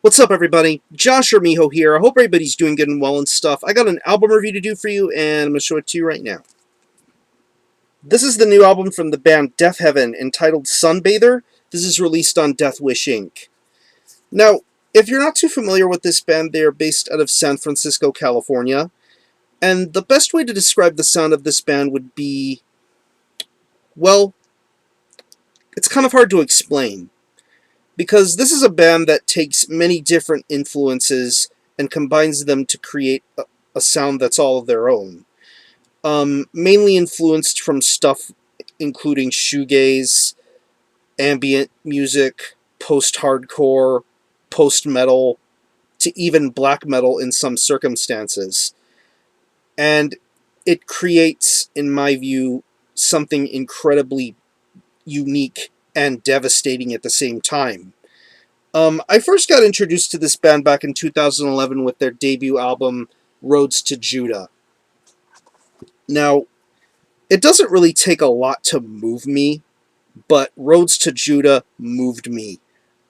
What's up, everybody? Josh or Miho here. I hope everybody's doing good and well and stuff. I got an album review to do for you, and I'm going to show it to you right now. This is the new album from the band Deafheaven, entitled Sunbather. This is released on Deathwish Inc. Now, if you're not too familiar with this band, they are based out of San Francisco, California. And the best way to describe the sound of this band would be, well, it's kind of hard to explain. Because this is a band that takes many different influences and combines them to create a sound that's all of their own. Mainly influenced from stuff including shoegaze, ambient music, post-hardcore, post-metal, to even black metal in some circumstances. And it creates, in my view, something incredibly unique and devastating at the same time. I first got introduced to this band back in 2011 with their debut album, Roads to Judah. Now, it doesn't really take a lot to move me, but Roads to Judah moved me.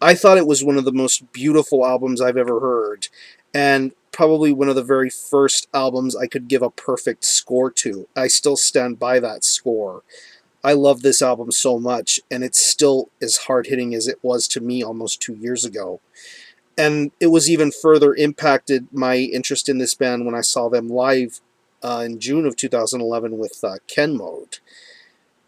I thought it was one of the most beautiful albums I've ever heard, and probably one of the very first albums I could give a perfect score to. I still stand by that score. I love this album so much, and it's still as hard-hitting as it was to me almost 2 years ago. And it was even further impacted my interest in this band when I saw them live in June of 2011 with Ken Mode.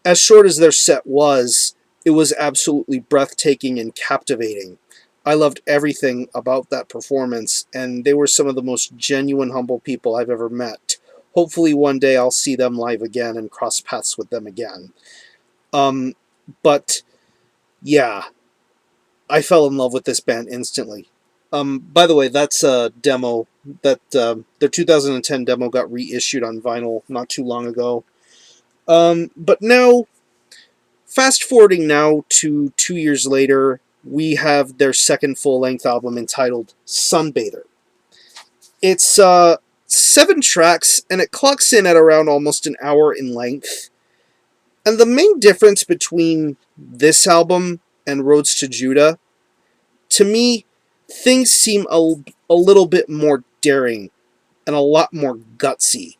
As short as their set was, it was absolutely breathtaking and captivating. I loved everything about that performance, and they were some of the most genuine, humble people I've ever met. Hopefully one day I'll see them live again and cross paths with them again. But, yeah, I fell in love with this band instantly. By the way, that's a demo. Their 2010 demo got reissued on vinyl not too long ago. But now, fast forwarding now to 2 years later, we have their second full-length album entitled Sunbather. It's 7 tracks, and it clocks in at around almost an hour in length. And the main difference between this album and Roads to Judah, to me, things seem a little bit more daring and a lot more gutsy.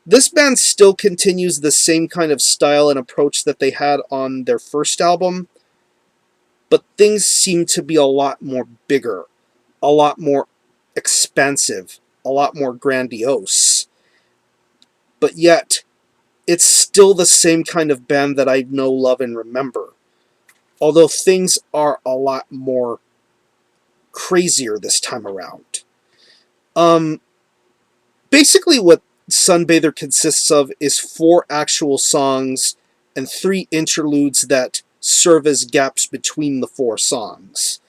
This band still continues the same kind of style and approach that they had on their first album, but things seem to be a lot more bigger, a lot more expansive, a lot more grandiose. But yet, it's still the same kind of band that I know, love, and remember. Although things are a lot more crazier this time around. Basically what Sunbather consists of is 4 actual songs and 3 interludes that serve as gaps between the 4 songs.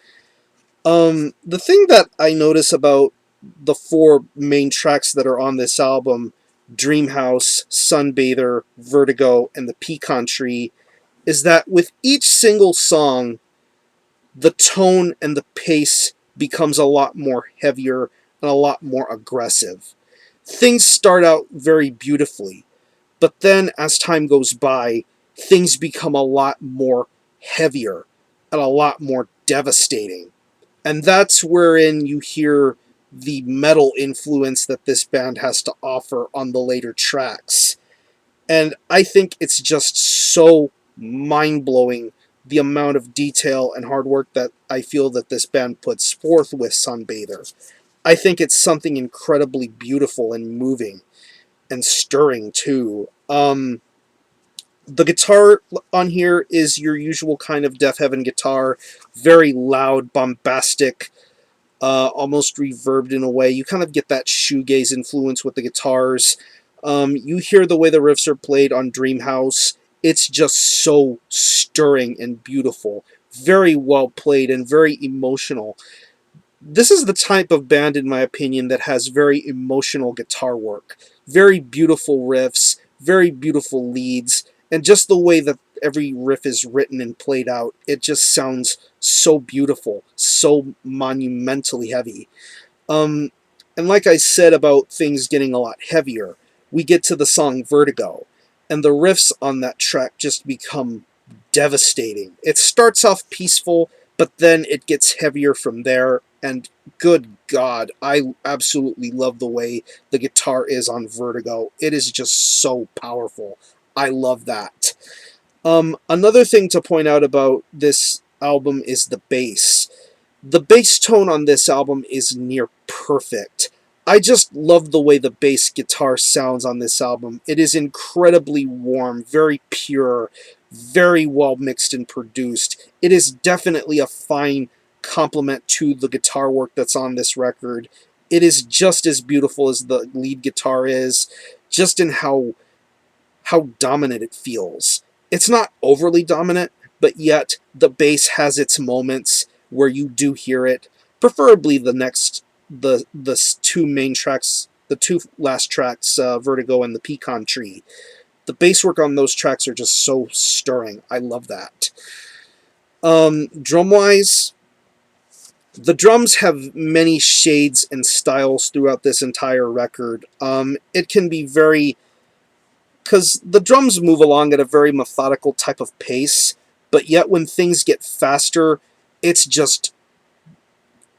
The thing that I notice about the 4 main tracks that are on this album, Dreamhouse, Sunbather, Vertigo, and the Pecan Tree, is that with each single song, the tone and the pace becomes a lot more heavier and a lot more aggressive. Things start out very beautifully, but then as time goes by, things become a lot more heavier and a lot more devastating. And that's wherein you hear the metal influence that this band has to offer on the later tracks. And I think it's just so mind-blowing, the amount of detail and hard work that I feel that this band puts forth with Sunbather. I think it's something incredibly beautiful and moving and stirring too. The guitar on here is your usual kind of Deafheaven guitar, very loud, bombastic, almost reverbed in a way. You kind of get that shoegaze influence with the guitars. You hear the way the riffs are played on Dreamhouse. It's just so stirring and beautiful. Very well played and very emotional. This is the type of band, in my opinion, that has very emotional guitar work. Very beautiful riffs, very beautiful leads, and just the way that every riff is written and played out, it just sounds so beautiful, so monumentally heavy. And like I said about things getting a lot heavier, we get to the song Vertigo, and the riffs on that track just become devastating. It starts off peaceful, but then it gets heavier from there, and good God, I absolutely love the way the guitar is on Vertigo. It is just so powerful. I love that. Another thing to point out about this album is the bass. The bass tone on this album is near perfect. I just love the way the bass guitar sounds on this album. It is incredibly warm, very pure, very well mixed and produced. It is definitely a fine compliment to the guitar work that's on this record. It is just as beautiful as the lead guitar is, just in how dominant it feels. It's not overly dominant, but yet the bass has its moments where you do hear it. Preferably the two main tracks, the two last tracks, Vertigo and the Pecan Tree. The bass work on those tracks are just so stirring. I love that. Drum wise, the drums have many shades and styles throughout this entire record. It can be very, because the drums move along at a very methodical type of pace, but yet when things get faster, it's just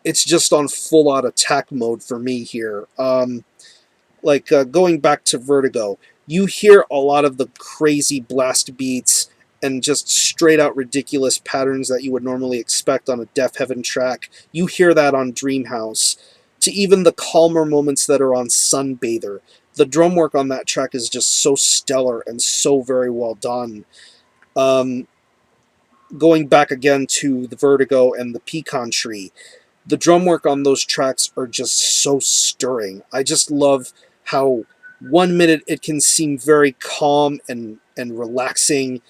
it's just on full out attack mode for me here. Going back to Vertigo, you hear a lot of the crazy blast beats and just straight out ridiculous patterns that you would normally expect on a Deafheaven track. You hear that on Dreamhouse, to even the calmer moments that are on Sunbather. The drum work on that track is just so stellar and so very well done. Um, Going back again to the Vertigo and the Pecan Tree, the drum work on those tracks are just so stirring. I just love how 1 minute it can seem very calm and relaxing,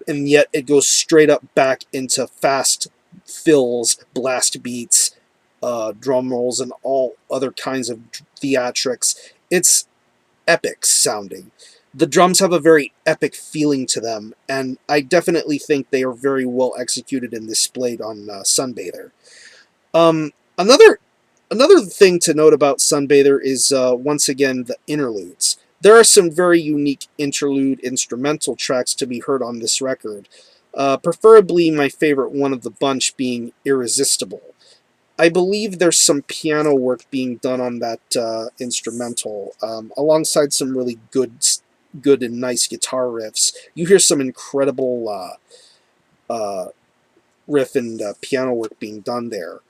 and yet it goes straight up back into fast fills, blast beats, drum rolls, and all other kinds of theatrics. It's epic sounding. The drums have a very epic feeling to them, and I definitely think they are very well executed and displayed on Sunbather. Um, another another thing to note about Sunbather is once again the interludes. There are some very unique interlude instrumental tracks to be heard on this record. Preferably my favorite one of the bunch being Irresistible. I believe there's some piano work being done on that instrumental, alongside some really good and nice guitar riffs. You hear some incredible riff and piano work being done there.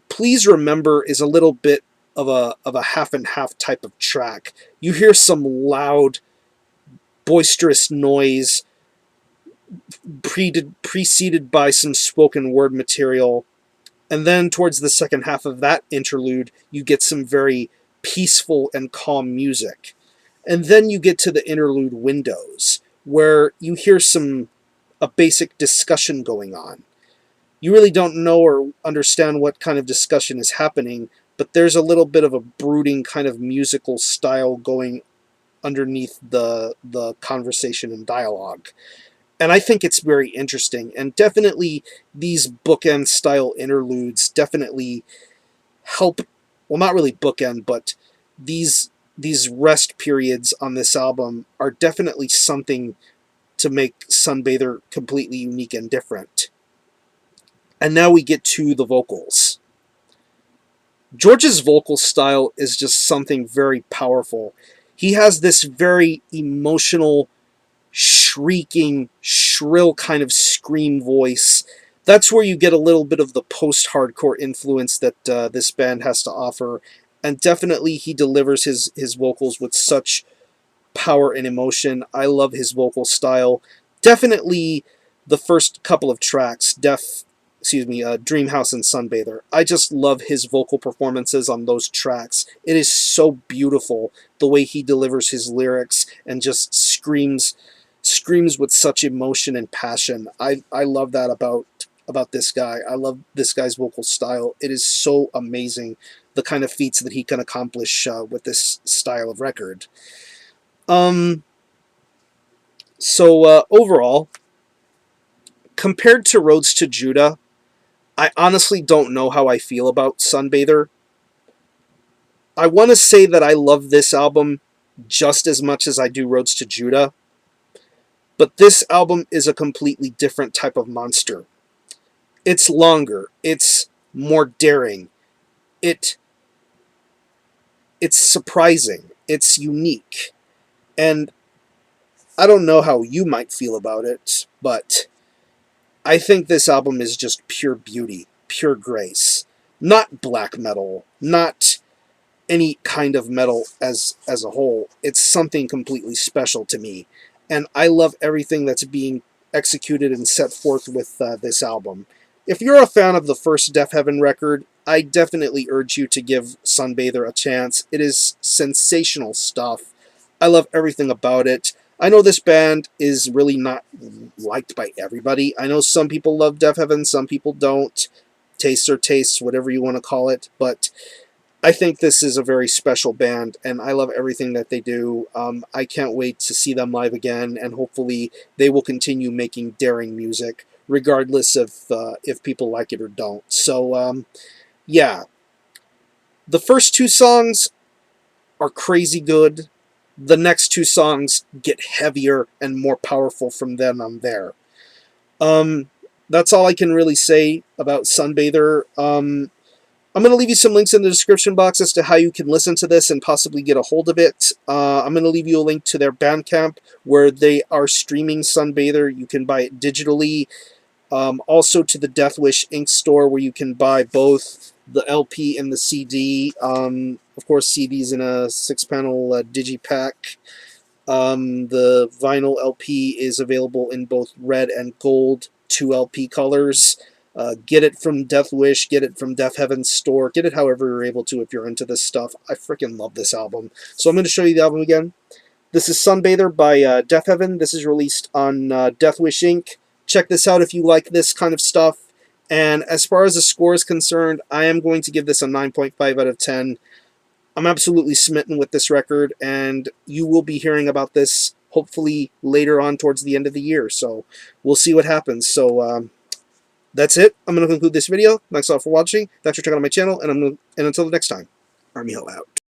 Please Remember is a little bit of a half and half type of track. You hear some loud, boisterous noise preceded by some spoken word material, and then towards the second half of that interlude, you get some very peaceful and calm music. And then you get to the interlude windows, where you hear a basic discussion going on. You really don't know or understand what kind of discussion is happening, but there's a little bit of a brooding kind of musical style going underneath the conversation and dialogue. And I think it's very interesting, and definitely these bookend style interludes definitely help, well, not really bookend, but these rest periods on this album are definitely something to make Sunbather completely unique and different. And now we get to the vocals. George's vocal style is just something very powerful. He has this very emotional, shrieking, shrill kind of scream voice. That's where you get a little bit of the post-hardcore influence that this band has to offer. And definitely he delivers his vocals with such power and emotion. I love his vocal style. Definitely the first couple of tracks, Dreamhouse and Sunbather. I just love his vocal performances on those tracks. It is so beautiful the way he delivers his lyrics and just screams with such emotion and passion. I love that about this guy. I love this guy's vocal style. It is so amazing the kind of feats that he can accomplish with this style of record. Um, Overall, compared to Roads to Judah, I honestly don't know how I feel about Sunbather. I want to say that I love this album just as much as I do Roads to Judah, but this album is a completely different type of monster. It's longer. It's more daring. It it's surprising. It's unique. And I don't know how you might feel about it, but I think this album is just pure beauty, pure grace. Not black metal, not any kind of metal as a whole. It's something completely special to me, and I love everything that's being executed and set forth with this album. If you're a fan of the first Deafheaven record, I definitely urge you to give Sunbather a chance. It is sensational stuff. I love everything about it. I know this band is really not liked by everybody. I know some people love Deafheaven, some people don't. Tastes are tastes, whatever you want to call it, but I think this is a very special band, and I love everything that they do. I can't wait to see them live again, and hopefully they will continue making daring music, regardless of if people like it or don't. So, yeah, the first two songs are crazy good. The next two songs get heavier and more powerful from then on there. Um, that's all I can really say about Sunbather. I'm going to leave you some links in the description box as to how you can listen to this and possibly get a hold of it. I'm going to leave you a link to their Bandcamp where they are streaming Sunbather. You can buy it digitally. Also to the Deathwish Inc. store where you can buy both the LP and the CD. Of course, CDs in a 6-panel digipack. The vinyl LP is available in both red and gold 2 LP colors. Get it from Deathwish, get it from Deafheaven's store, get it however you're able to if you're into this stuff. I freaking love this album. So I'm going to show you the album again. This is Sunbather by Deafheaven. This is released on Deathwish Inc. Check this out if you like this kind of stuff. And as far as the score is concerned, I am going to give this a 9.5 out of 10. I'm absolutely smitten with this record, and you will be hearing about this hopefully later on towards the end of the year. So we'll see what happens. So that's it. I'm going to conclude this video. Thanks all for watching. Thanks for checking out my channel, and until the next time, Army Hill out.